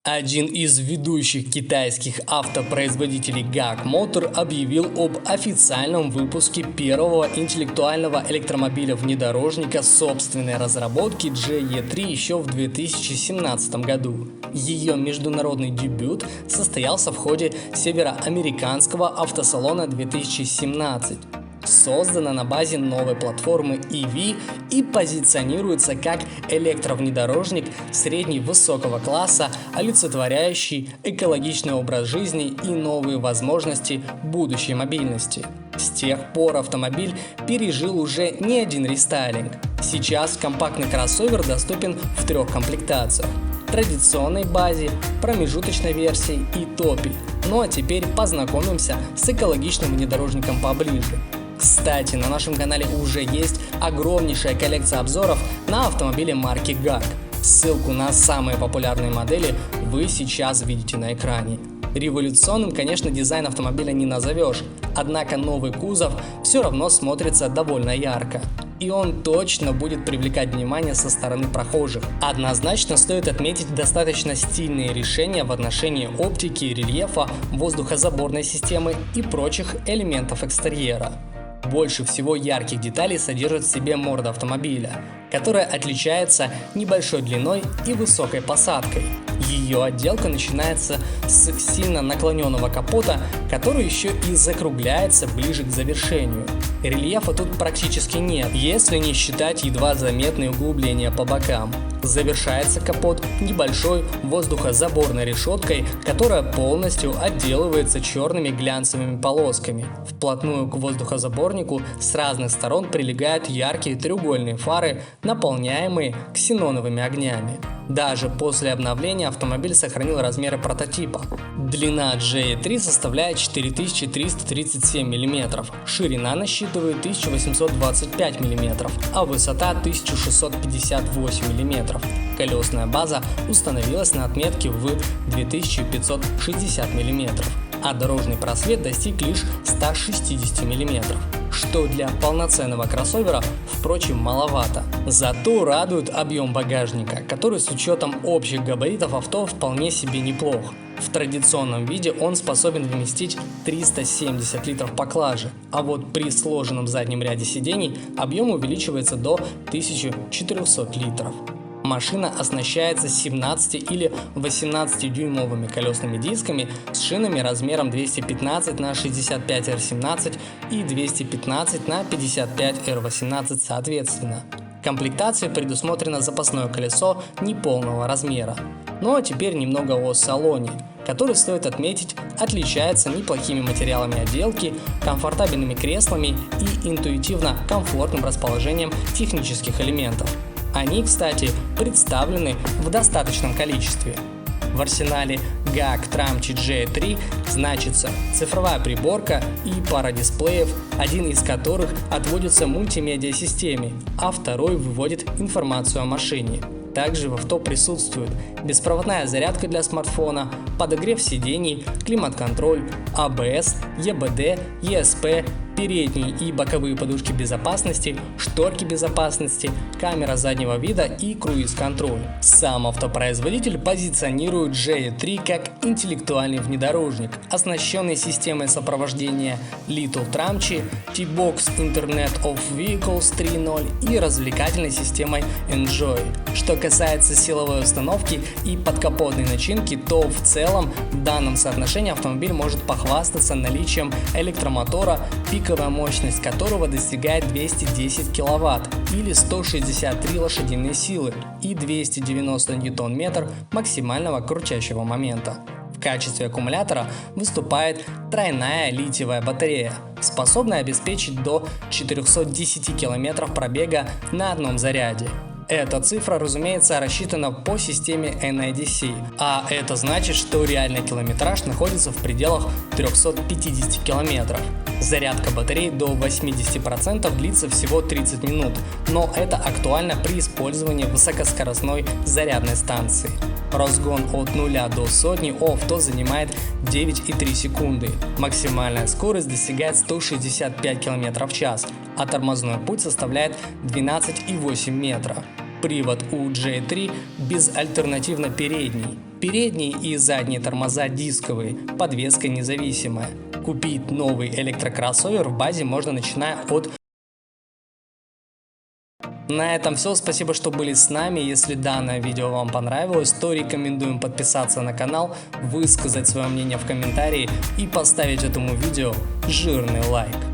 Один из ведущих китайских автопроизводителей GAC Motor объявил об официальном выпуске первого интеллектуального электромобиля-внедорожника собственной разработки JE3 еще в 2017 году. Ее международный дебют состоялся в ходе североамериканского автосалона 2017. Создана на базе новой платформы EV и позиционируется как электровнедорожник средне-высокого класса, олицетворяющий экологичный образ жизни и новые возможности будущей мобильности. С тех пор автомобиль пережил уже не один рестайлинг. Сейчас компактный кроссовер доступен в 3 комплектациях: традиционной базе, промежуточной версии и топе. Ну а теперь познакомимся с экологичным внедорожником поближе. Кстати, на нашем канале уже есть огромнейшая коллекция обзоров на автомобили марки GAC. Ссылку на самые популярные модели вы сейчас видите на экране. Революционным, конечно, дизайн автомобиля не назовешь, однако новый кузов все равно смотрится довольно ярко. И он точно будет привлекать внимание со стороны прохожих. Однозначно стоит отметить достаточно стильные решения в отношении оптики, рельефа, воздухозаборной системы и прочих элементов экстерьера. Больше всего ярких деталей содержит в себе морда автомобиля, которая отличается небольшой длиной и высокой посадкой. Ее отделка начинается с сильно наклоненного капота, который еще и закругляется ближе к завершению. Рельефа тут практически нет, если не считать едва заметные углубления по бокам. Завершается капот небольшой воздухозаборной решеткой, которая полностью отделывается черными глянцевыми полосками. Вплотную к воздухозаборнику с разных сторон прилегают яркие треугольные фары, наполняемые ксеноновыми огнями. Даже после обновления автомобиль сохранил размеры прототипа. Длина JE3 составляет 4337 мм, ширина насчитывает 1825 мм, а высота 1658 мм. Колесная база установилась на отметке в 2560 мм, а дорожный просвет достиг лишь 160 мм, что для полноценного кроссовера, впрочем, маловато. Зато радует объем багажника, который с учетом общих габаритов авто вполне себе неплох. В традиционном виде он способен вместить 370 литров поклажи, а вот при сложенном заднем ряде сидений объем увеличивается до 1400 литров. Машина оснащается 17 или 18-дюймовыми колесными дисками с шинами размером 215 на 65 R17 и 215 на 55 R18 соответственно. В комплектации предусмотрено запасное колесо неполного размера. Ну а теперь немного о салоне, который, стоит отметить, отличается неплохими материалами отделки, комфортабельными креслами и интуитивно комфортным расположением технических элементов. Они, кстати, представлены в достаточном количестве. В арсенале GAC Tramci JE3 значится цифровая приборка и пара дисплеев, один из которых отводится мультимедиа-системе, а второй выводит информацию о машине. Также в авто присутствует беспроводная зарядка для смартфона, подогрев сидений, климат-контроль, ABS, EBD, ESP, передние и боковые подушки безопасности, шторки безопасности, камера заднего вида и круиз-контроль. Сам автопроизводитель позиционирует JE3 как интеллектуальный внедорожник, оснащенный системой сопровождения Little Tramci, T-Box Internet of Vehicles 3.0 и развлекательной системой Enjoy. Что касается силовой установки и подкапотной начинки, то в целом в данном соотношении автомобиль может похвастаться наличием электромотора, пиковая мощность которого достигает 210 кВт или 163 лошадиные силы и 290 Нм максимального крутящего момента. В качестве аккумулятора выступает тройная литиевая батарея, способная обеспечить до 410 км пробега на одном заряде. Эта цифра, разумеется, рассчитана по системе NEDC, а это значит, что реальный километраж находится в пределах 350 км. Зарядка батареи до 80% длится всего 30 минут, но это актуально при использовании высокоскоростной зарядной станции. Разгон от 0 до сотни у авто занимает 9,3 секунды. Максимальная скорость достигает 165 км в час, а тормозной путь составляет 12,8 метра. Привод у JE3 безальтернативно передний. передние и задние тормоза дисковые, подвеска независимая. Купить новый электрокроссовер в базе можно, начиная от... На этом все, спасибо, что были с нами. Если данное видео вам понравилось, то рекомендуем подписаться на канал, высказать свое мнение в комментарии и поставить этому видео жирный лайк.